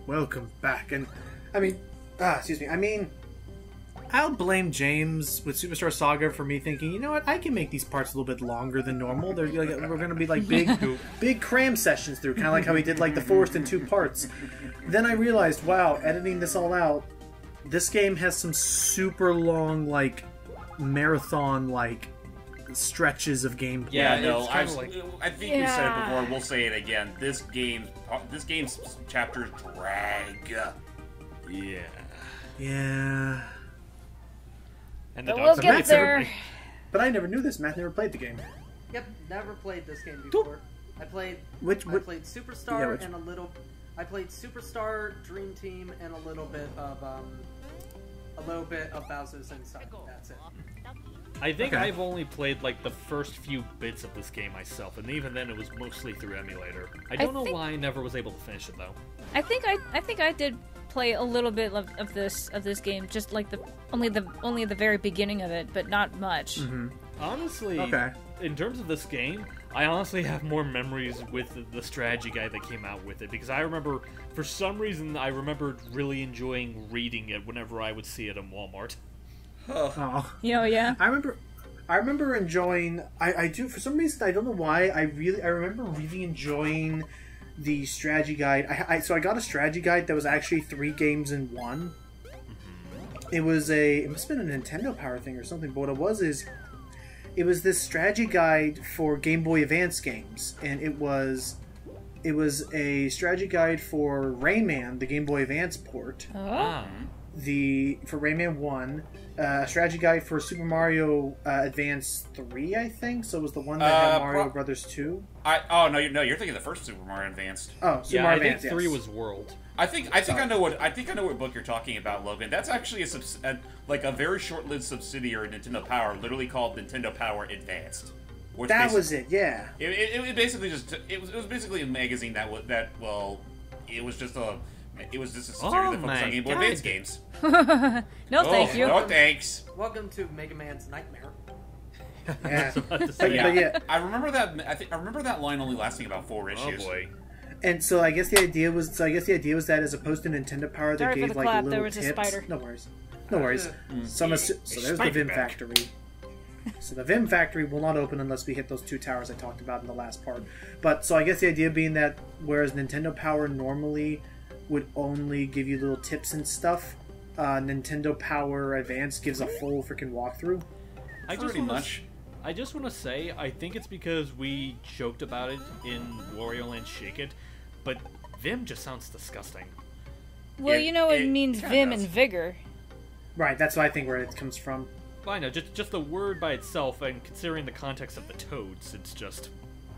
welcome back. And I mean, excuse me. I mean, I'll blame James with Superstar Saga for me thinking, you know what, I can make these parts a little bit longer than normal. We're going to be like big cram sessions through, kind of like how we did like the forest in 2 parts. Then I realized, wow, editing this all out, this game has some super long, like, marathon, like, stretches of gameplay. Yeah, no, I think we said it before. We'll say it again. This game's chapters drag. Yeah. Yeah. And the but we'll get there. But I never knew this. Matt never played the game. Yep, never played this game before. I played Superstar and a little. I played Superstar, Dream Team, and a little bit of Bowser's Inside. That's it. I think I've only played like the first few bits of this game myself, and even then it was mostly through emulator. I don't know why I never was able to finish it though. I think I did play a little bit of this game, just like only the very beginning of it, but not much. Mm-hmm. Honestly, in terms of this game, I honestly have more memories with the strategy guide that came out with it, because I remember, for some reason, I remembered really enjoying reading it whenever I would see it in Walmart. Oh. Yeah. I remember enjoying. I do, for some reason, I don't know why. I remember really enjoying the strategy guide. So I got a strategy guide that was actually 3 games in one. Mm-hmm. It must have been a Nintendo Power thing or something. But what it was this strategy guide for Game Boy Advance games, and it was a strategy guide for Rayman, the Game Boy Advance port. Oh. For Rayman 1, a strategy guide for Super Mario Advance 3, I think. So it was the one that had Mario Brothers 2. No, you're thinking the first Super Mario Advance. Oh, Super Mario Advance. I think 3 was World. I think I know what book you're talking about, Logan. That's actually a very short-lived subsidiary of Nintendo Power, literally called Nintendo Power Advanced. That was it, yeah. It basically was basically a magazine it was just a subsidiary that focused on Game Boy Advance games. No, thank you. No thanks. Welcome to Mega Man's Nightmare. Yeah. But I remember that. I remember that line only lasting about 4 issues. Oh boy. And so I guess the idea was that as opposed to Nintendo Power, they gave like little there was tips. a spider. No worries. So there's the Vim Factory. So the Vim Factory will not open unless we hit those 2 towers I talked about in the last part. But so I guess the idea being that whereas Nintendo Power normally would only give you little tips and stuff, Nintendo Power Advance gives a full freaking walkthrough. I just want to say, I think it's because we joked about it in Wario Land Shake It, but Vim just sounds disgusting. Well, it means Vim and vigor. Right, that's what I think where it comes from. Well, I know, just the word by itself, and considering the context of the toads, it's just...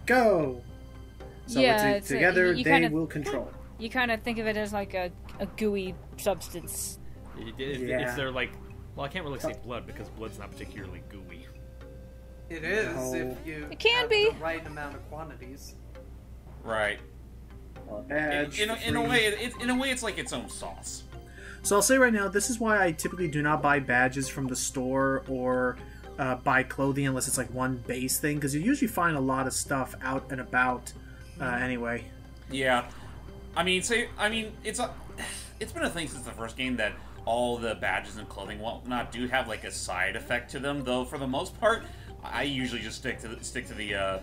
Go! So yeah, together they will control. You kind of think of it as like a gooey substance. Is there like... Well, I can't really say blood, because blood's not particularly gooey. It is, if you have the right amount of quantities. Right. In a way, it's like its own sauce. So I'll say right now, this is why I typically do not buy badges from the store or buy clothing unless it's like one base thing, because you usually find a lot of stuff out and about anyway. Yeah. I mean, it's been a thing since the first game that all the badges and clothing whatnot do have like a side effect to them, though for the most part, I usually just stick to the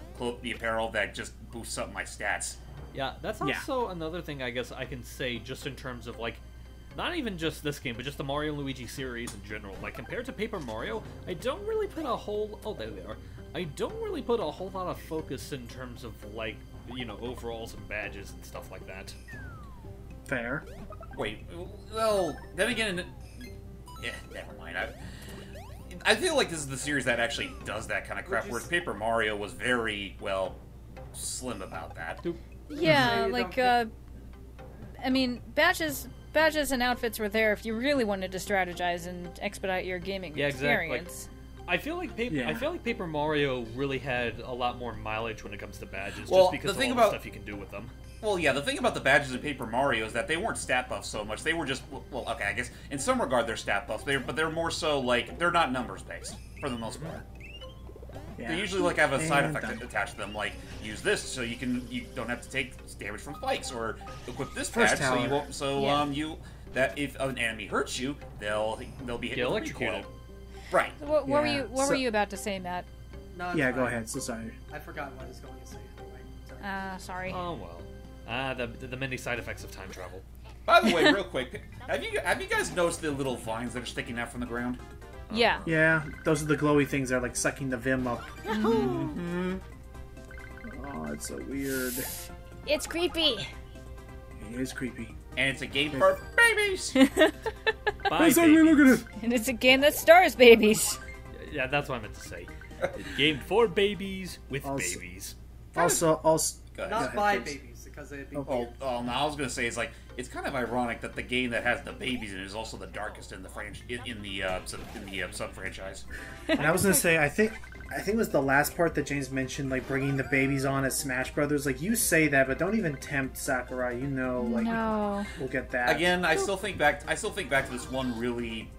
apparel that just boosts up my stats. Yeah, that's also another thing I guess I can say just in terms of like, not even just this game, but just the Mario and Luigi series in general. Like, compared to Paper Mario, I don't really put a whole... Oh, there they are. I don't really put a whole lot of focus in terms of, like, overalls and badges and stuff like that. Fair. Wait, well, then again... Yeah, never mind. I feel like this is the series that actually does that kind of crap, whereas Paper Mario was very, slim about that. Yeah, like, I mean, badges and outfits were there if you really wanted to strategize and expedite your gaming experience. Like, I feel like Paper Mario really had a lot more mileage when it comes to badges, well, just because of all the stuff you can do with them. Well, yeah, the thing about the badges in Paper Mario is that they weren't stat buffs so much. They were just, I guess in some regard they're stat buffs, but they're more so like, they're not numbers based, for the most part. They usually like have a side effect attached to them, like use this so you don't have to take damage from spikes, or equip this badge so you won't. So that if an enemy hurts you, they'll be hit with recoil. Right. So what were you about to say, Matt? No, go ahead. So sorry. I forgot what I was going to say anyway. Sorry. Oh well. The many side effects of time travel. By the way, real quick, have you guys noticed the little vines that are sticking out from the ground? Yeah. Yeah, those are the glowy things that are like sucking the Vim up. Oh, it's so weird. It's creepy. It is creepy. And it's a game for babies! Bye, babies. Look at it. And it's a game that stars babies. Yeah, that's what I meant to say. It's a game for babies with babies. Also, not by babies, because it'd be weird. No, I was gonna say it's kind of ironic that the game that has the babies in it is also the darkest in the sub franchise. And I was gonna say, I think it was the last part that James mentioned, like bringing the babies on as Smash Brothers. Like you say that, but don't even tempt Sakurai. You know, like we'll get that again. I still think back to this one really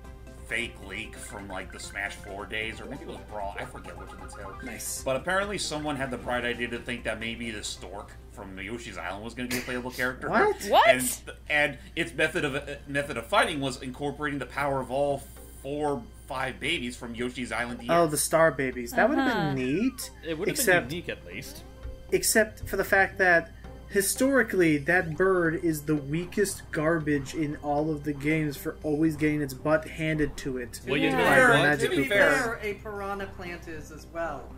fake leak from like the Smash 4 days, or maybe it was Brawl. I forget which of the two. Nice. But apparently, someone had the bright idea to think that maybe the stork from Yoshi's Island was going to be a playable character. What? And its method of fighting was incorporating the power of all 4-5 babies from Yoshi's Island. Oh, the star babies. That would have been neat. It would have been unique, at least. Except for the fact that historically, that bird is the weakest garbage in all of the games for always getting its butt handed to it. Well, to be fair, a piranha plant is as well.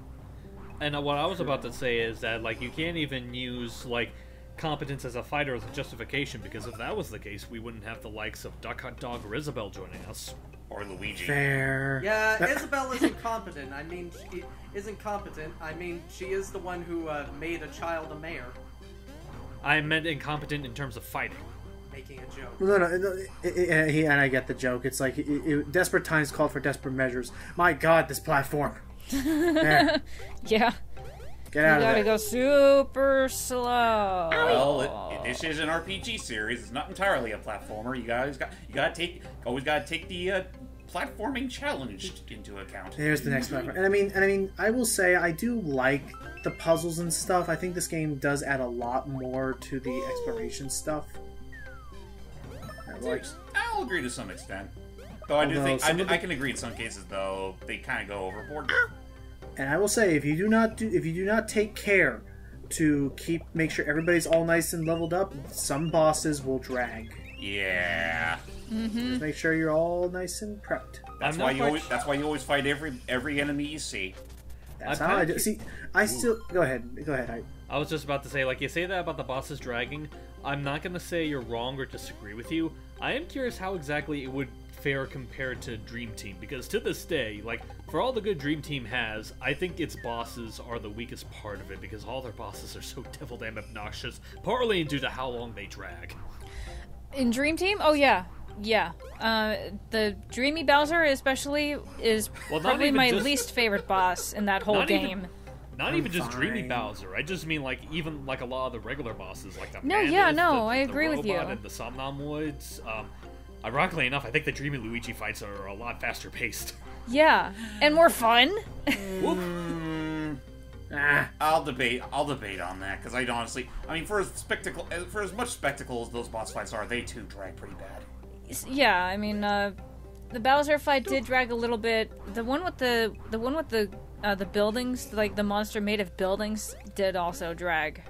And what I was about to say is that, like, you can't even use, like, competence as a fighter as a justification, because if that was the case, we wouldn't have the likes of Duck Hunt Dog or Isabelle joining us. Or Luigi. Fair. Yeah, Isabelle isn't competent. I mean, she isn't competent. I mean, she is the one who made a child a mayor. I meant incompetent in terms of fighting. Making a joke. No, and I get the joke. It's like, desperate times call for desperate measures. My god, this platform. There. Yeah. Get out of there. You gotta go super slow. Well, this is an RPG series. It's not entirely a platformer. You always gotta take the platforming challenge into account. There's the next platform. And I mean, I will say I do like the puzzles and stuff. I think this game does add a lot more to the exploration stuff. I'll agree to some extent. Though I do think I can agree in some cases though they kind of go overboard. And I will say, if you do not take care to make sure everybody's all nice and leveled up, some bosses will drag. Yeah. Just make sure you're all nice and prepped. That's why you always fight every enemy you see. That's how I do. See, I still go ahead. I was just about to say, like, you say that about the bosses dragging. I'm not gonna say you're wrong or disagree with you. I am curious how exactly it would fare compared to Dream Team, because to this day, like, for all the good Dream Team has, I think its bosses are the weakest part of it, because all their bosses are so devil damn obnoxious, partly due to how long they drag. In Dream Team? Oh yeah. Yeah. The Dreamy Bowser especially is probably my least favorite boss in that whole game. Not even just Dreamy Bowser. I just mean, like, even, like, a lot of the regular bosses, like the I agree with you. And the Somnamwoids. Ironically enough, I think the Dreamy Luigi fights are a lot faster paced. Yeah, and more fun. I'll debate on that, because I mean, for as much spectacle as those boss fights are, they too drag pretty bad. Yeah, I mean, the Bowser fight did drag a little bit. The one with the buildings, like the monster made of buildings, did also drag.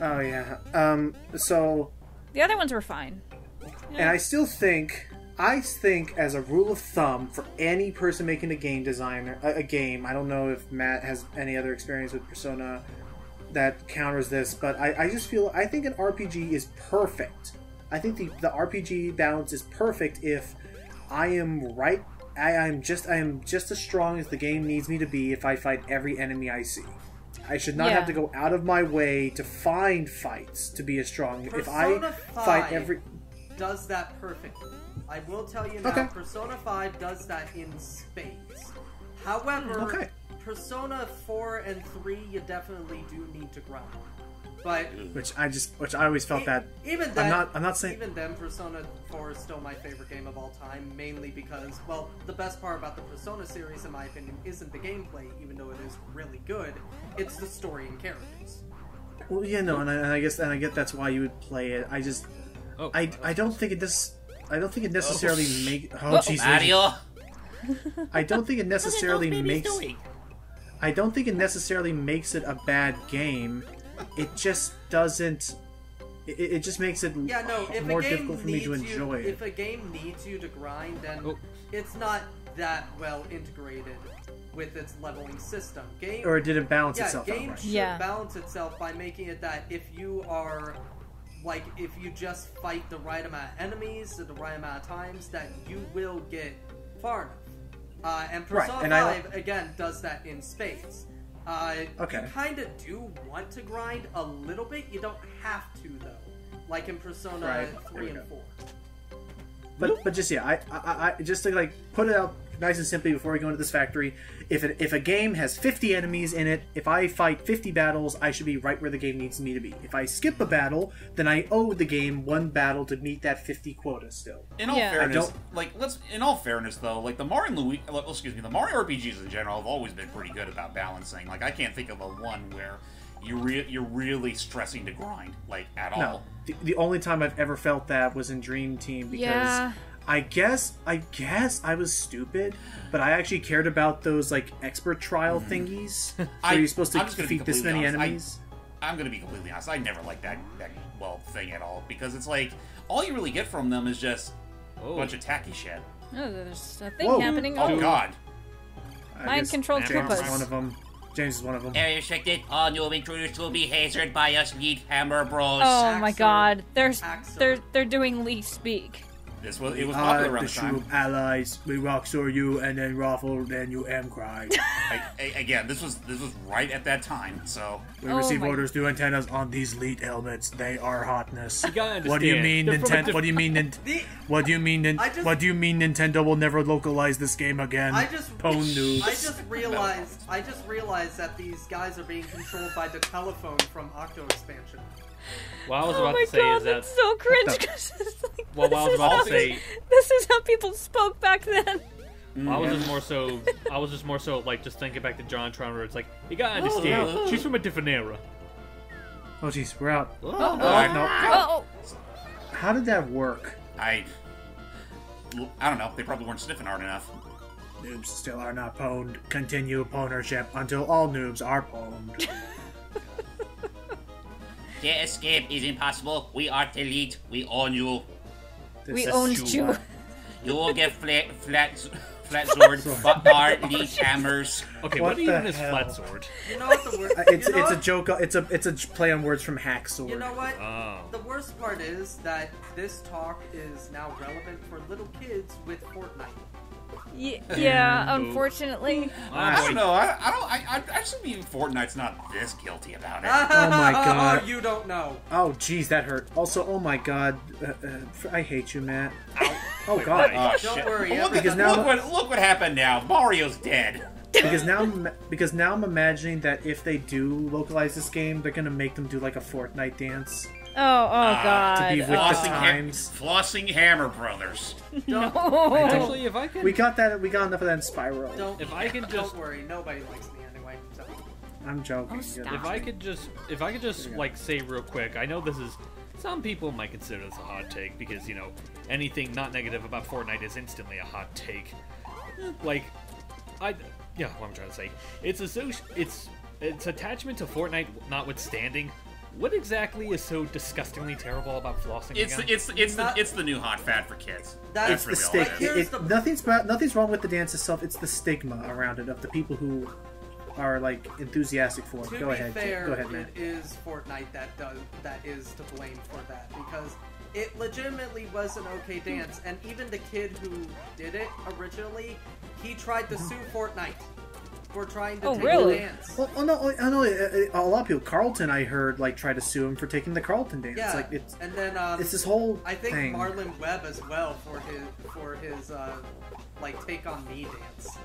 Oh yeah. So the other ones were fine. And I think as a rule of thumb for any person making a game I don't know if Matt has any other experience with Persona that counters this, but I think an RPG is perfect. I think the RPG balance is perfect if I am just as strong as the game needs me to be if I fight every enemy I see. I should not have to go out of my way to find fights to be as strong. Persona if I fight every does that perfectly. I will tell you now, Persona 5 does that in spades. However, Persona 4 and 3, you definitely do need to grind. But which I always felt that. Even then, I'm not saying. Even then, Persona 4 is still my favorite game of all time, mainly because, well, the best part about the Persona series, in my opinion, isn't the gameplay, even though it is really good. It's the story and characters. Well, yeah, no, and I get that's why you would play it. I just, I don't think it necessarily makes. Oh, jeez, Mario. I don't think it necessarily makes. I don't think it necessarily makes it a bad game. It just doesn't. It just makes it more difficult for me to enjoy it. If a game needs you to grind, then it's not that well integrated with its leveling system. Or did it balance itself out? Games should balance itself by making it that if you are, like, if you just fight the right amount of enemies at the right amount of times, that you will get far enough. And Persona 5, again, does that in spades. You kind of do want to grind a little bit. You don't have to, though. Like in Persona 3 and 4. But just, I just to, like, put it out nice and simply before we go into this factory, if a game has 50 enemies in it, if I fight 50 battles, I should be right where the game needs me to be. If I skip a battle, then I owe the game one battle to meet that 50 quota still. In all fairness, in all fairness though, like the Mario RPGs in general have always been pretty good about balancing. Like I can't think of a one where you're really stressing to grind, like, at all. No. The only time I've ever felt that was in Dream Team, because I guess I was stupid, but I actually cared about those, like, expert trial thingies where you're supposed to defeat this many enemies. I'm gonna be completely honest, I never liked that thing at all, because it's like, all you really get from them is just a bunch of tacky shit. Oh, there's a thing happening. Oh, God. Mind-controlled James is one of them. James is one of them. Area restricted. All new intruders will be hazered by us Lead Hammer Bros. Oh my God, they're doing Lee speak. It was popular around the time. Troop allies, we rocksaw you and then raffle, then you cry. Again, this was right at that time, so we receive orders to antennas on these elite helmets. They are hotness. What do you mean, Nintendo? What do you mean, What do you mean, Nintendo will never localize this game again? I just realized that these guys are being controlled by the telephone from Octo Expansion. What I was about to say is that that's so cringe. Cause it's like, what I was about to say, this is how people spoke back then. I was just more so like just thinking back to John Tron, where it's like, you gotta understand, she's from a different era. Oh jeez, we're out. Oh. How did that work? I don't know. They probably weren't sniffing hard enough. Noobs still are not pwned. Continue pwnership until all noobs are pwned. Their escape is impossible. We are elite. We own you. We owned you. You will get flat sword, but our elite hammers. Okay, what even is flat sword? You know what the word? It's a joke. It's a play on words from hack sword. You know what? The worst part is that this talk is now relevant for little kids with Fortnite. Yeah, unfortunately. I don't know. I actually mean Fortnite's not this guilty about it. Oh my God! You don't know. Oh jeez, that hurt. Also, oh my God, I hate you, Matt. Oh God! Don't worry. Look what happened now. Mario's dead. Because now I'm imagining that if they do localize this game, they're gonna make them do like a Fortnite dance. Oh God! To be with the times. Flossing Hammer Brothers. No. Actually, if I can, we got enough of that in Spyro. Don't worry, nobody likes me anyway. So. I'm joking. If I could just like say real quick, I know this is. Some people might consider this a hot take because, you know, anything not negative about Fortnite is instantly a hot take. Like, what I'm trying to say, its attachment to Fortnite notwithstanding. What exactly is so disgustingly terrible about flossing? It's the new hot fad for kids. That's the stigma. Nothing's wrong with the dance itself. It's the stigma around it of the people who are like enthusiastic for it. Go ahead, Matt. It is Fortnite that is to blame for that, because it legitimately was an okay dance, and even the kid who did it originally, he tried to sue Fortnite for trying to take the dance. Well, I know a lot of people. Carlton, I heard, like, try to sue him for taking the Carlton dance. Yeah, like, and then it's this whole I think thing. Marlon Webb as well for his like Take on Me dance.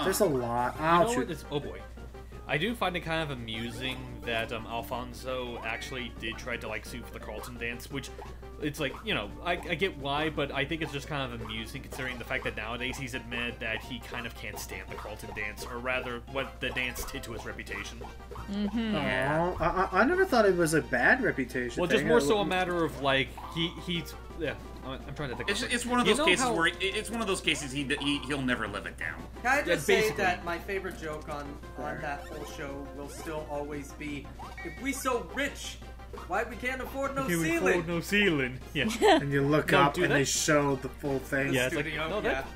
There's a lot. Oh boy. I do find it kind of amusing that Alfonso actually did try to like sue for the Carlton dance, which it's like, you know, I get why, but I think it's just kind of amusing considering the fact that nowadays he's admitted that he kind of can't stand the Carlton dance, or rather what the dance did to his reputation. Mm-hmm. Yeah. I never thought it was a bad reputation. Well, just more so a matter of like he's yeah. I'm trying to think. It's one of those cases where it's one of those cases he'll never live it down. Can I just say basically. that my favorite joke on that whole show will still always be, if we so rich, why we can't afford no You ceiling? afford no ceiling. Yeah. And you look No, up dude, and that- they show the full thing. Yeah, it's like, Studio, no, that,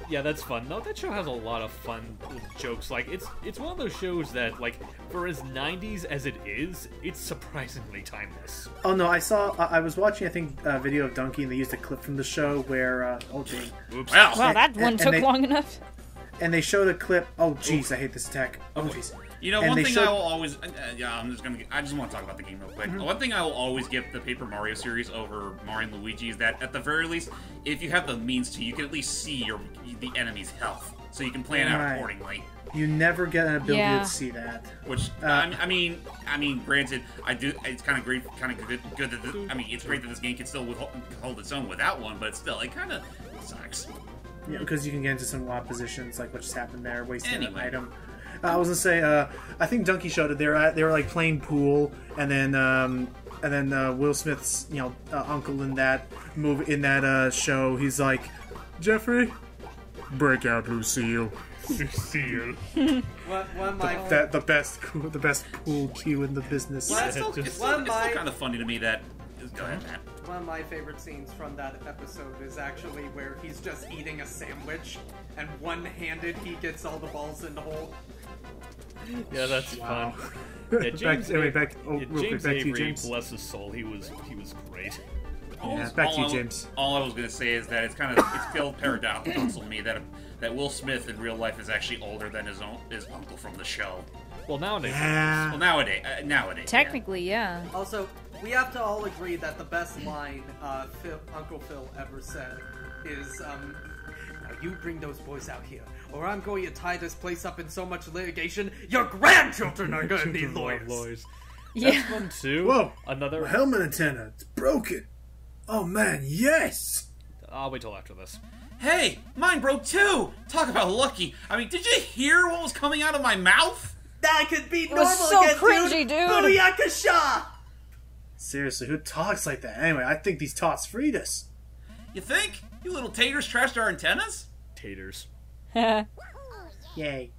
yeah, that's fun. No, that show has a lot of fun jokes. Like, it's one of those shows that, like, for as 90s as it is, it's surprisingly timeless. Oh no, I was watching, I think, a video of Donkey, and they used a clip from the show where, oh gee. Oops. Well, Well, that one and took they- long enough. And they showed a clip, oh jeez, I hate this attack. Oh jeez. you know, and one they thing showed- I will always, yeah, I just want to talk about the game real quick. One thing I will always give the Paper Mario series over Mario and Luigi is that, at the very least, if you have the means to, you can at least see the enemy's health, so you can plan out Right. accordingly. You never get an ability Yeah. to see that. Which I mean, granted, I do. It's kind of great, kind of good that I mean, it's great that this game can still hold its own without one, but still, it kind of sucks. Yeah, because you can get into some wild positions, like what just happened there, wasting an Anyway. item. I was gonna say, I think Donkey showed it. They were like playing pool, and then Will Smith's uncle in that show, he's like, Jeffrey, break out Lucille. Lucille. One of my The best pool cue in the business. Well, It's still, just- it's still, one of it's still my- kind of funny to me that. Go ahead, Matt. One of my favorite scenes from that episode is actually where he's just eating a sandwich, and one-handed he gets all the balls in the hole. Yeah, that's Wow. fun. Yeah, James, real quick, James back to you, Avery, James. bless his soul, he was great. Yeah, back to you, James. All I was gonna say is that it's still paradoxical to me that Will Smith in real life is actually older than his uncle from the show. Well, nowadays, Yeah. Well, nowadays. Technically, yeah. Also, we have to all agree that the best line Uncle Phil ever said is, "Now you bring those boys out here, or I'm going to tie this place up in so much litigation, your grandchildren are going to be lawyers." Yeah. That's fun too. Whoa! Another. My helmet antenna, it's broken. Oh man, yes! I'll wait till after this. Hey, mine broke too. Talk about lucky. I mean, did you hear what was coming out of my mouth? That could be was normal so again, cringy, dude. Booyakasha! Seriously, who talks like that? Anyway, I think these tots freed us. You think? You little taters trashed our antennas? Taters. Yay. That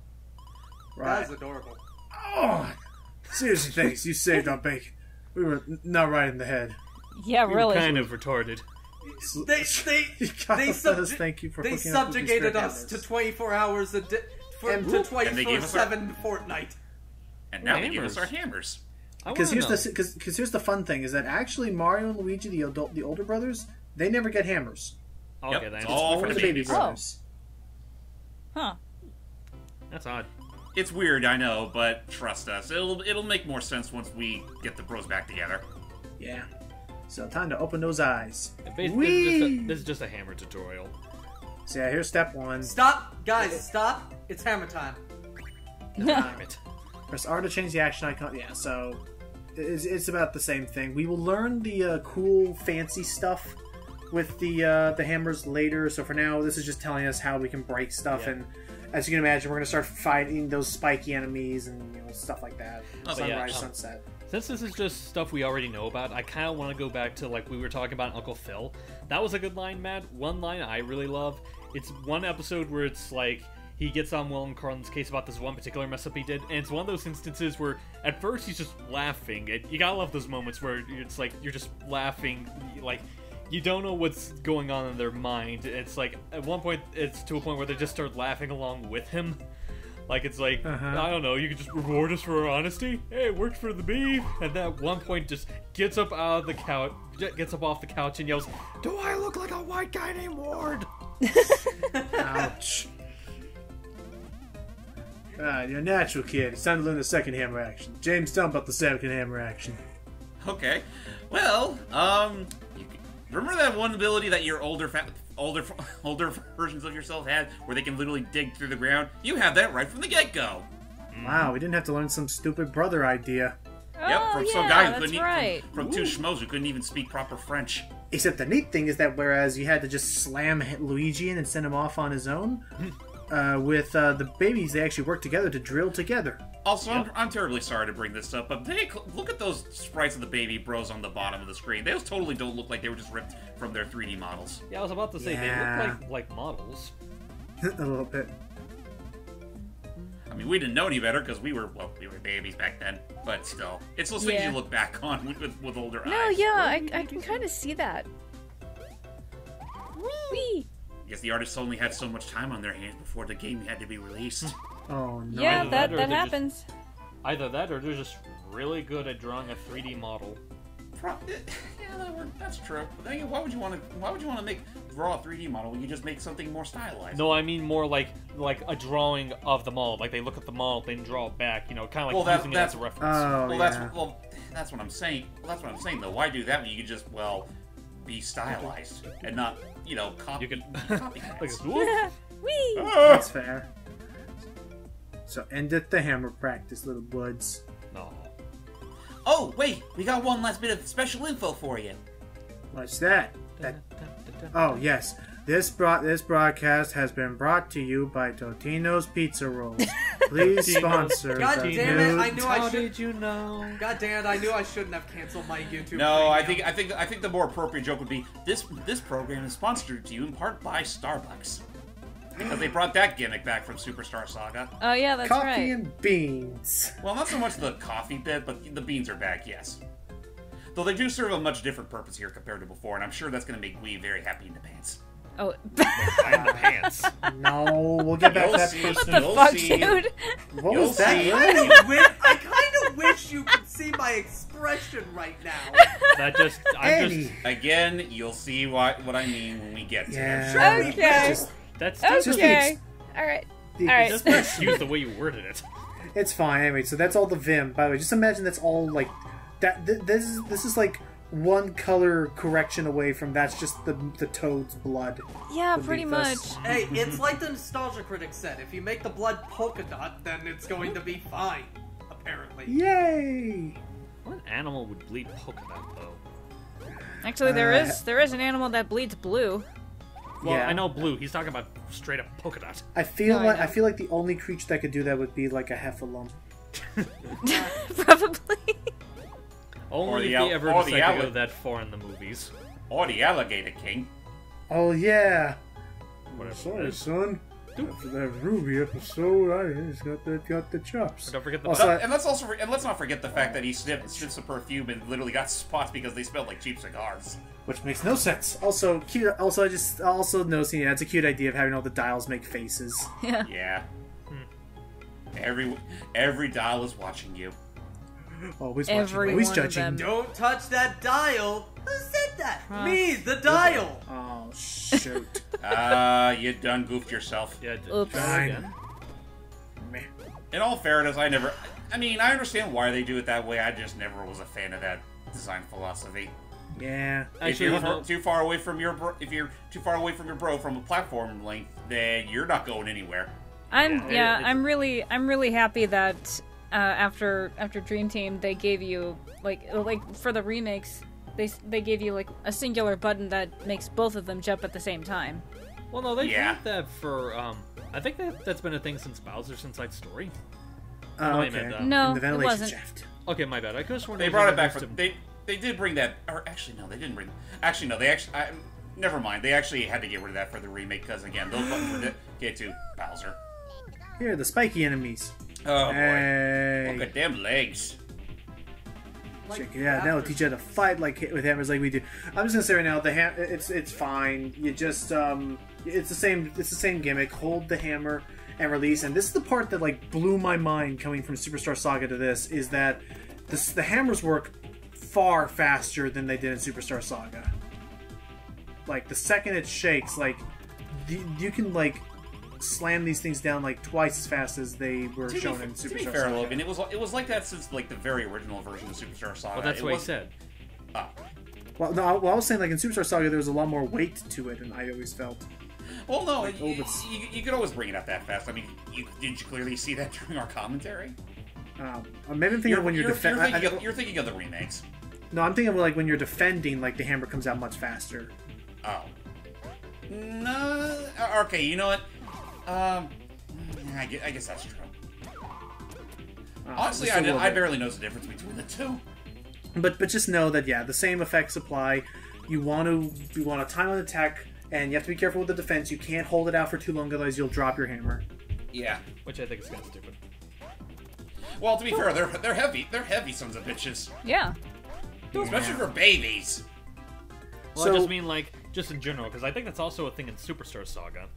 Right. was adorable. Oh, seriously, thanks. You saved our bacon. We were not right in the head. Yeah, We were really. kind of retarded. They Thank you for they hooking up with these subjugated red us to hammers. 24 hours a day, to And they gave us 24/7 fortnight. And now they give Hammers. us our hammers. Because here's the fun thing is that actually Mario and Luigi, the older brothers, they never get hammers. Okay, Yep, then. it's all Only for the the baby babies. brothers. Huh. That's odd. It's weird, I know, but trust us, it'll make more sense once we get the bros back together. Yeah. So time to open those eyes. Basically, this is just a hammer tutorial. So yeah, here's step one. Stop, guys! Stop! It's hammer time. Damn it. Press R to change the action icon. Yeah, so it's about the same thing. We will learn the cool, fancy stuff with the hammers later. So for now, this is just telling us how we can break stuff. Yeah. And as you can imagine, we're going to start fighting those spiky enemies and stuff like that. Oh, but yeah, Sunrise, sunset. Since this is just stuff we already know about, I kind of want to go back to, like, we were talking about Uncle Phil. That was a good line, Matt. One line I really love. It's one episode where it's, like, he gets on Will and Carlin's case about this one particular mess up he did, and it's one of those instances where, at first, he's just laughing. And you gotta love those moments where it's like, you're just laughing, like, you don't know what's going on in their mind. It's like, at one point, it's to a point where they just start laughing along with him. Like, it's like, I don't know, you could just reward us for our honesty? Hey, it worked for the beef! And then at one point just gets up out of the couch, gets up off the couch and yells, "Do I look like a white guy named Ward?" Ouch. You're a natural kid. It's time to learn the second hammer action. James, tell him about the second hammer action. Okay. Well, remember that one ability that your older versions of yourself had, where they can literally dig through the ground? You have that right from the get-go. Wow, we didn't have to learn some stupid brother idea. Yep, Oh, from yeah, some guy who that's couldn't right. from two schmoes who couldn't even speak proper French. Except the neat thing is that whereas you had to just slam Luigi in and send him off on his own, with the babies, they actually work together to drill together. Also, I'm terribly sorry to bring this up, but look at those sprites of the baby bros on the bottom of the screen. Those totally don't look like they were just ripped from their 3D models. Yeah, I was about to say, Yeah. they look like models. A little bit. I mean, we didn't know any better because we were babies back then. But still, it's those things Yeah. you look back on with older No, eyes. yeah, I can kind of see that. Whee! I guess the artists only had so much time on their hands before the game had to be released. Oh no. Yeah, Either that that or they're just- happens. Either that, or they're just really good at drawing a 3D model. Yeah, that's true. But then again, why would you want to draw a 3D model when you just make something more stylized? No, I mean more like a drawing of the model. Like they look at the model, then draw it back. You know, kind of like Well, using it as a reference. Oh, Well, yeah. that's what I'm saying. Well, that's what I'm saying though. Why do that when you could just be stylized and not copy? You could copy like, cats. whoop. Whee! That's fair. So endeth the hammer practice, little buds. No. Oh wait, we got one last bit of special info for you. What's that? Oh yes, this broadcast has been brought to you by Totino's Pizza Rolls. Please sponsor. God the damn it! new- I knew I How should. did you know? God damn it! I knew I shouldn't have canceled my YouTube. No, premium. I think the more appropriate joke would be this program is sponsored to you in part by Starbucks. Because they brought that gimmick back from Superstar Saga. Oh yeah, that's Coffee right. and beans. Well, not so much the coffee bit, but the beans are back, yes. Though they do serve a much different purpose here compared to before, and I'm sure that's going to make Wee very happy in the pants. Oh, I'm the pants. No, we'll get back to that You'll see. person. You'll fuck, see. dude. What You'll was that? see. I kind of wish you could see my expression right now. That just I'm Annie. just Again, you'll see what I mean when we get to Yeah. it. Sure, Okay. Just, that's just Okay. All right. the- All right. just excuse the way you worded it. It's fine. Anyway, so that's all the Vim. By the way, just imagine that's all like that. This is like one color correction away from that's just the Toad's blood. Yeah, pretty much. Beneath us. Hey, it's like the Nostalgia Critic said. If you make the blood polka dot, then it's going to be fine. Apparently. Yay! What animal would bleed polka dot though? Actually, there is an animal that bleeds blue. Well, Yeah. I know blue. He's talking about straight up polka dot. I feel No, I like know. I feel like the only creature that could do that would be like a heffalump. Probably. Only the if al- they ever or the decide to go alli- that far in the movies. Or the Alligator King. Oh yeah. Whatever. Sorry, son. After that Ruby episode, I just got the chops. Don't forget the Also, And let's not forget the fact that he sniffs the perfume and literally got spots because they smelled like cheap cigars. which makes no sense. Also cute. Also, I just noticing it's a cute idea of having all the dials make faces. Yeah. Yeah. Every dial is watching you. Always Every watching. Always one of judging. them. Don't touch that dial. Who said that? Huh. Me, the dial. Oh shoot. You done goofed yourself. Yeah, Oops. try again. Meh. In all fairness, I understand why they do it that way. I just never was a fan of that design philosophy. Yeah. Actually, if you you're know, too far away from your bro from a platform length, then you're not going anywhere. I'm really happy that after Dream Team they gave you like for the remakes they gave you like a singular button that makes both of them jump at the same time. well, no, they Yeah. did that for. I think that's been a thing since Bowser's Inside Story. Oh, wait a okay. minute, In No, the it ventilation wasn't. shaft. Okay, my bad. I could have sworn They was brought it back introduced for to- they did bring that, or actually no, they didn't bring. Actually no, they actually never mind. They actually had to get rid of that for the remake because again, those buttons were get to Bowser. Here, the spiky enemies. Oh boy, Hey. look at them legs. Check it out. That'll teach you how to fight with hammers like we do. I'm just gonna say right now, it's fine. You just it's the same gimmick. Hold the hammer and release. And this is the part that like blew my mind coming from Superstar Saga to this is that the hammers work far faster than they did in Superstar Saga. Like the second it shakes, like you can like slam these things down like twice as fast as they were shown in To be Superstar fair, Saga. Logan, it was like that since like the very original version of Superstar Saga. Well, that's It what he was- said. Ah. Well, no, I was saying like in Superstar Saga there was a lot more weight to it, and I always felt. Well, no, Like, you could always bring it up that fast. I mean, did you clearly see that during our commentary? Maybe I'm thinking of when you're defending. You're thinking of the remakes. No, I'm thinking of like when you're defending, like the hammer comes out much faster. Oh. No. Okay, you know what? I guess that's true. Honestly, I barely know the difference between the two. But just know that the same effects apply. You want to time on attack, and you have to be careful with the defense. You can't hold it out for too long, otherwise you'll drop your hammer. Yeah. Which I think is kind of stupid. Well, to be fair, they're heavy. They're heavy sons of bitches. Yeah. Especially for babies. Well, I just mean like just in general, because I think that's also a thing in Superstar Saga.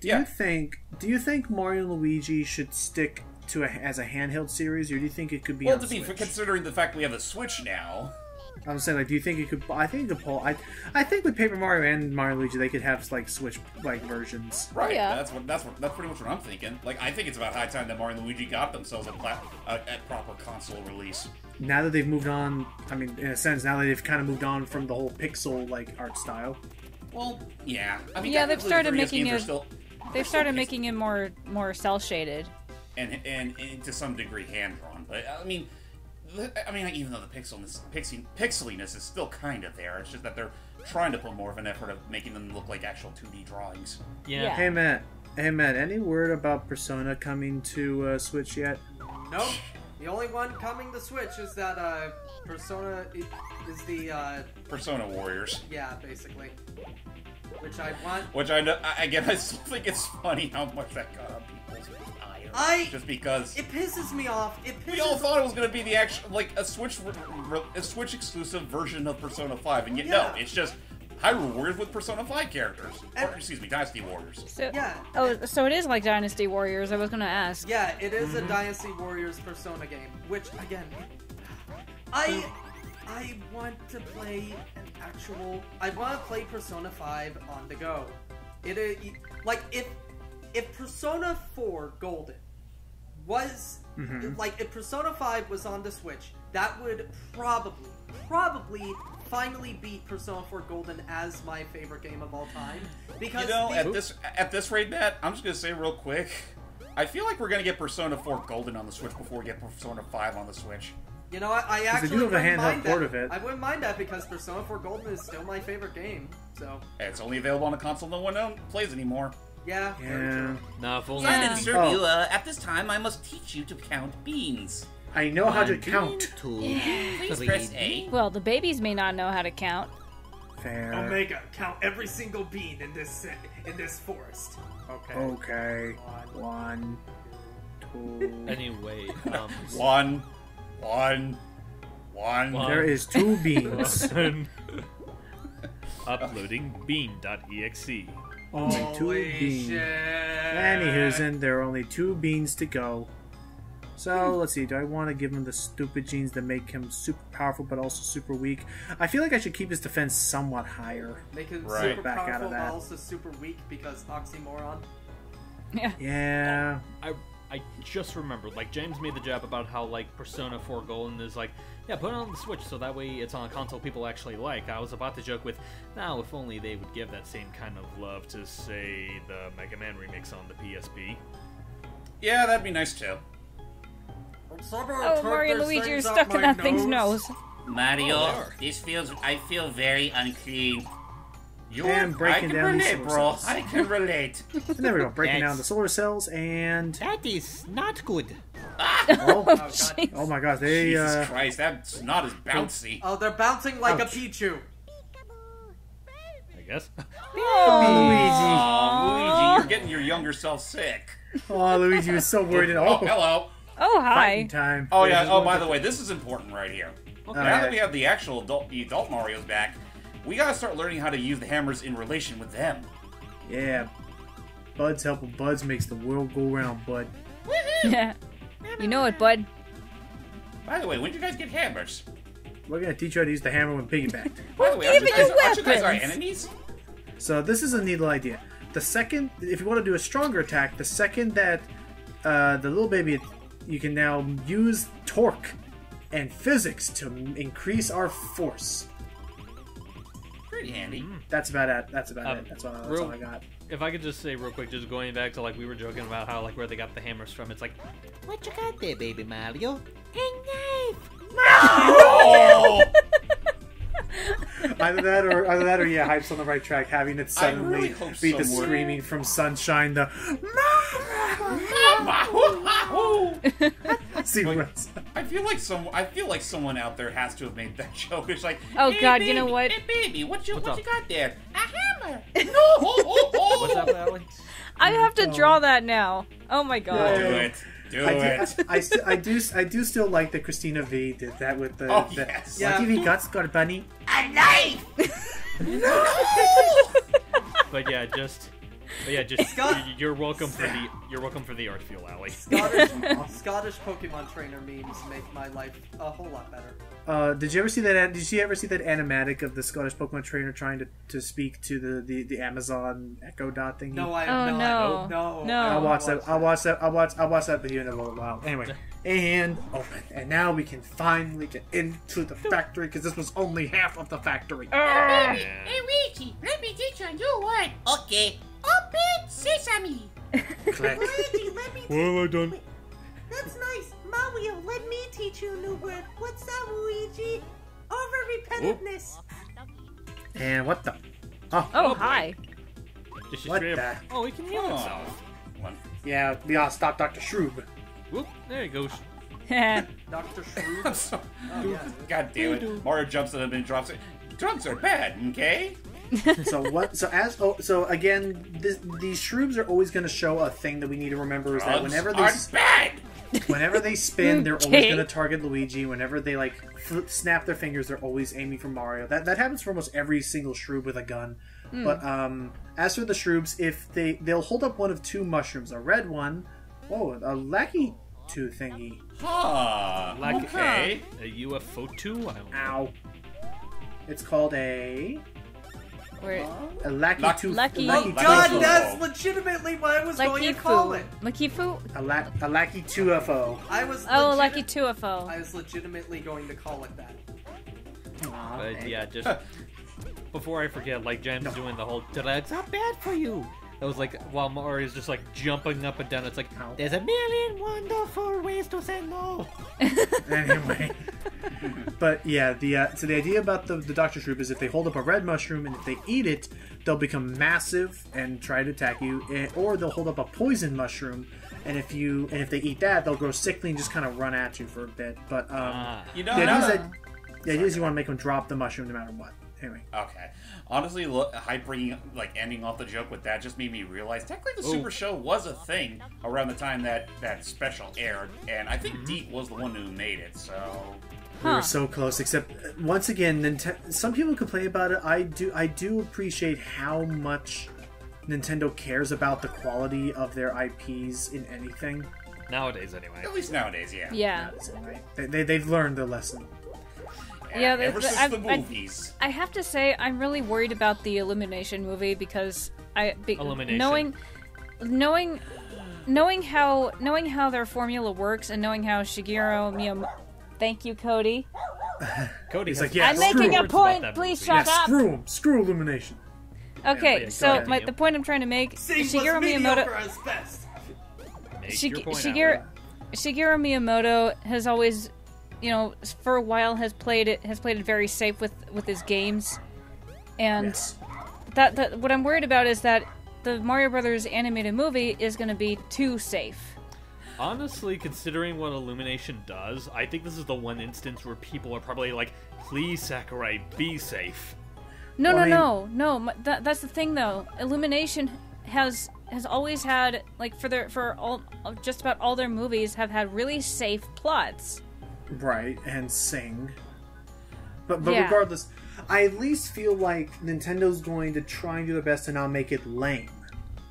Do you think Mario and Luigi should stick to as a handheld series, or do you think it could be? Well, on Switch? Considering the fact we have a Switch now. I'm saying, like, do you think it could? I think it could pull. I think with Paper Mario and Mario and Luigi, they could have like Switch like versions. Right. Yeah. That's pretty much what I'm thinking. Like, I think it's about high time that Mario and Luigi got themselves a proper console release. Now that they've moved on, I mean, in a sense, now that they've kind of moved on from the whole pixel like art style. Well, yeah. I mean, Yeah, they've started making it. They've started still making it more cell shaded. and to some degree hand drawn. But I mean, even though the pixeliness is still kind of there, it's just that they're trying to put more of an effort of making them look like actual 2D drawings. Yeah. Hey Matt, any word about Persona coming to Switch yet? Nope. The only one coming to Switch is that Persona is the Persona Warriors. Yeah, basically. Which I want. Which I know. Again, I still think it's funny how much that got on people's ire. Just because it pisses me off. We all thought it was going to be the actual, like a Switch exclusive version of Persona 5, and yet no, it's just Hyrule Warriors with Persona 5 characters. Or, excuse me, Dynasty Warriors. So, yeah. Oh, so it is like Dynasty Warriors. I was gonna ask. Yeah, it is a Dynasty Warriors Persona game. Which again, I want to play an actual. I want to play Persona 5 on the go. Like if Persona 4 Golden was like if Persona 5 was on the Switch, that would probably finally beat Persona 4 Golden as my favorite game of all time. Because at this rate, Matt, I'm just gonna say real quick, I feel like we're gonna get Persona 4 Golden on the Switch before we get Persona 5 on the Switch. You know, I actually do have a handheld port of it. I wouldn't mind that because Persona 4 Golden is still my favorite game. So it's only available on a console no one plays anymore. Yeah. Nah, full At this time, I must teach you to count beans. I know how to count. Please press A. Well, the babies may not know how to count. Fair. Omega, count every single bean in this forest. Okay. Okay. 1, 2. Anyway, One. There is 2 beans. Uploading bean.exe. Only 2 beans. Anywho's, there are only 2 beans to go. So, let's see, do I want to give him the stupid genes that make him super powerful but also super weak? I feel like I should keep his defense somewhat higher. Make him Right. super Back out powerful of but that. also super weak because oxymoron. Yeah. Yeah. I just remembered, like, James made the jab about how, like, Persona 4 Golden is like, yeah, put it on the Switch so that way it's on a console people actually like. I was about to joke with, now, if only they would give that same kind of love to, say, the Mega Man remix on the PSP. Yeah, that'd be nice too. Oh, Mario and Luigi are stuck in that thing's nose. Mario, I feel very unclean. And breaking down these solar cells. I can relate. And there we go, breaking down the solar cells, and... That is not good. Oh, jeez. oh my gosh, they... Jesus Christ, that's not as bouncy. Oh, they're bouncing like Ouch. a Pichu. I guess. Oh, Luigi, you're getting your younger self sick. Oh, Luigi was so worried. Oh, hello. Oh, hi. Fighting time. Oh, yeah. Oh, by the way, this is important right here. Now Alright. that we have the actual adult Marios back, we gotta start learning how to use the hammers in relation with them. Yeah. Buds helping buds makes the world go round, bud. Yeah. You know it, bud. By the way, when did you guys get hammers? We're gonna teach you how to use the hammer when piggybacked. By the way, giving you aren't you guys our weapons. enemies? So this is a neat little idea. The second, if you want to do a stronger attack, the second that the little baby, you can now use torque and physics to increase our force. pretty handy. That's about it. That's it. That's all I got. If I could just say real quick, just going back to like we were joking about how like where they got the hammers from. It's like, what you got there, baby Mario? A knife. Oh! Either that or yeah, Hype's on the right track, having it suddenly really hope be the someone- screaming from Sunshine, the sequence. I feel like someone out there has to have made that joke. It's like, Oh, hey, God, baby, you know what? Hey baby, what you up? got there? A hammer. No. What's up, Allie? I have to draw that now. Oh my god. Do it. Do it. I do still like that Christina V did that with the. Oh, the yes. Yeah. Lucky V Guts got a bunny. A knife. But yeah, just Scott- you're welcome for the art feel, Allie. Scottish Pokemon trainer memes make my life a whole lot better. Did you ever see that? Did you ever see that animatic of the Scottish Pokemon trainer trying to speak to the Amazon Echo Dot thingy? No, I Oh, have no. no. No. I'll watch that. I'll watch that with you in a little while. Anyway, and open, and now we can finally get into the factory because this was only half of the factory. Hey, Luigi, let me teach you a new word. Okay. Open sesame. Click. Luigi, let me Well, I done. That's nice. Mario, let me teach you a new word. What's that, Luigi? Over repetitiveness. And what the? Oh, boy. hi. Just What straight the? up. Oh, he can heal Oh. himself. One. Yeah, we all stop Dr. Shroob. Whoop, there he goes. Dr. I'm Shrew. so- Oh, yeah. God damn it. Mario jumps at him and drops it. Drugs are bad, okay? So what? So again, these Shroobs are always going to show a thing that we need to remember is that Drugs whenever are bad! whenever they spin, they're always Okay. going to target Luigi. Whenever they like snap their fingers, they're always aiming for Mario. That happens for almost every single Shroob with a gun. But as for the Shroobs, if they'll hold up one of two mushrooms, a red one, a Lackey 2 thingy. Huh. Like Okay. a UFO 2? I don't know. Ow. It's called a Where, Lackey Lucky- 2. Lucky- Oh Lucky god, Fu. that's legitimately what I was going to call it. Lucky Fu? A Lackey 2FO. I was Oh, legit- Lucky 2FO. I was legitimately going to call it that. But yeah, just before I forget, like Jen's doing the whole drugs not bad for you. That was like while Mario's just like jumping up and down. It's like Ow. there's a million wonderful ways to say no. Anyway, but yeah, so the idea about the Dr. Shroop is if they hold up a red mushroom and if they eat it, they'll become massive and try to attack you, or they'll hold up a poison mushroom, and if they eat that, they'll grow sickly and just kind of run at you for a bit. But You know, the idea is now- that the idea is you want to make them drop the mushroom no matter what. Anyway, Okay. Honestly, Hype bringing, ending off the joke with that just made me realize technically the Oh. Super Show was a thing around the time that special aired, and I think Deke was the one who made it, so... we were Huh. so close. Except once again, some people complain about it. I do appreciate how much Nintendo cares about the quality of their IPs in anything. Nowadays, anyway. At least nowadays, yeah. Yeah. They've learned their lesson. Yeah, Ever since I- the I- movies. I have to say, I'm really worried about the Illumination movie because Illumination. knowing how their formula works and knowing how Shigeru Miyamoto. Thank you, Cody. Cody, He's has like, yeah, I'm screw making a him. words about point. that Please movie. shut Yeah, up. screw him. Screw Illumination. Okay, Yeah, so go ahead, the point I'm trying to make, Sing Shigeru was mediocre Miyamoto. as best. Make your point, Shigeru Miyamoto has always, for a while has played it very safe with his games, and Yes. that what I'm worried about is that the Mario Brothers animated movie is going to be too safe. Honestly, considering what Illumination does, I think this is the one instance where people are probably like, please, Sakurai, be safe. No, Well, that's the thing though. Illumination has always had just about all their movies have had really safe plots. Right, and sing. But Yeah. regardless, I at least feel like Nintendo's going to try and do their best to not make it lame.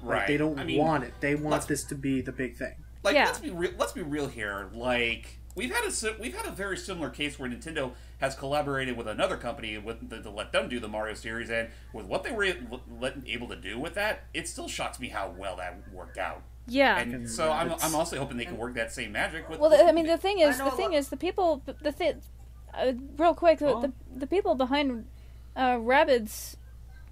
Like, Right. they don't I mean, want it. They want let's- this to be the big thing. Like, Yeah. let's be real here. Like, we've had a very similar case where Nintendo has collaborated with another company to let them do the Mario series, and with what they were able to do with that, it still shocks me how well that worked out. Yeah. And so I'm it's- also hoping they can work that same magic with. Well, this I mean, movie. the thing I know a lot- is, real quick, Oh. the people behind Rabbids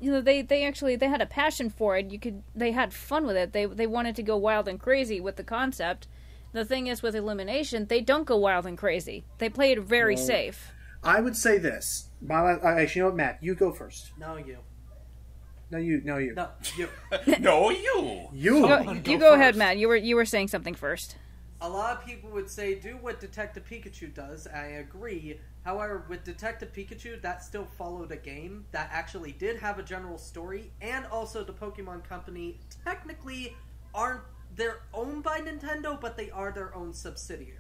they actually they had a passion for it. They had fun with it. They wanted to go wild and crazy with the concept. The thing is, with Illumination, they don't go wild and crazy. They play it very safe. I would say this. Actually, you know what, Matt? You go first. No, you. No, you. No, you. No, you. You go ahead, Matt. You were saying something first. A lot of people would say do what Detective Pikachu does. I agree. However, with Detective Pikachu, that still followed a game that actually did have a general story, and also the Pokemon Company technically aren't they're owned by Nintendo, but they are their own subsidiary.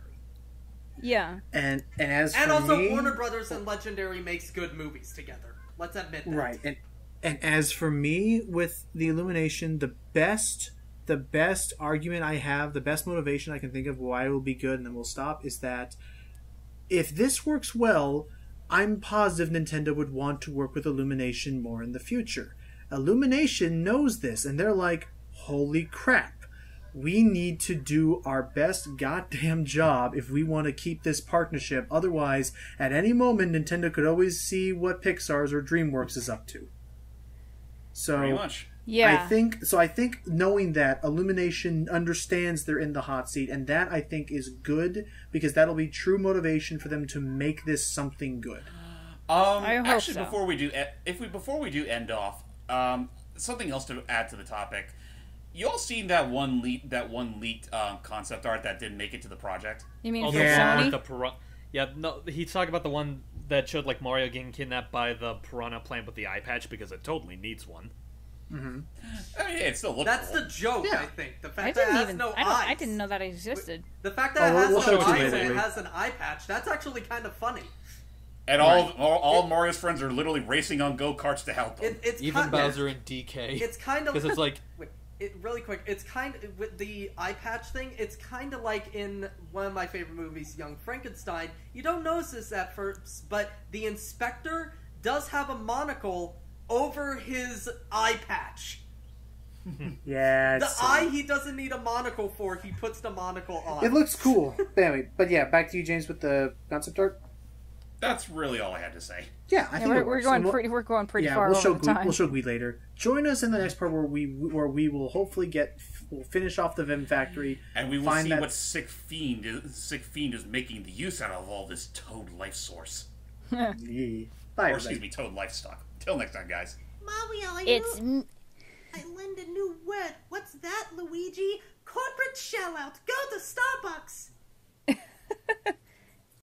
Yeah. And as and for also me, Warner Brothers and Legendary makes good movies together. Let's admit that. Right. And as for me with the Illumination, the best argument I have, the best motivation I can think of why it will be good and then we'll stop is that if this works well, I'm positive Nintendo would want to work with Illumination more in the future. Illumination knows this and they're like, holy crap. We need to do our best goddamn job if we want to keep this partnership. Otherwise, at any moment, Nintendo could always see what Pixar's or DreamWorks is up to. So, pretty much. Yeah. I think knowing that Illumination understands they're in the hot seat, and that I think is good because that'll be true motivation for them to make this something good. I hope Actually, so. before we do end off, something else to add to the topic. You all seen that one leaked concept art that didn't make it to the project? You mean Oh, for the Sony? one with the no, he's talking about the one that showed like Mario getting kidnapped by the piranha plant with the eye patch because it totally needs one. Mm-hmm. I mean, it still looks That's cool. the joke, Yeah. I think. The fact that it has no eyes. I didn't know that existed. The fact that it we'll has show no it to you eyes later. and it has an eye patch, that's actually kind of funny. And all Mario's friends are literally racing on go-karts to help him. It's Even Bowser and DK. It's kind of because it's like really quick. It's kind of with the eye patch thing. It's kind of like in one of my favorite movies, Young Frankenstein. You don't notice this at first, but the inspector does have a monocle over his eye patch. Yeah, The eye he doesn't need a monocle for, he puts the monocle on. it looks cool. But anyway, back to you, James, with the concept art. That's really all I had to say. Yeah, I think it We're works. going And we'll- pretty yeah, far we'll show over the time. We'll show Glee later. Join us in the next part where we will hopefully we'll finish off the Vim Factory And we will find see that- what Sick Fiend is making the use out of all this Toad life source. Yeah. Bye, Or excuse everybody. me, Toad life stock. Till next time, guys. Mario, It's I learned a new word.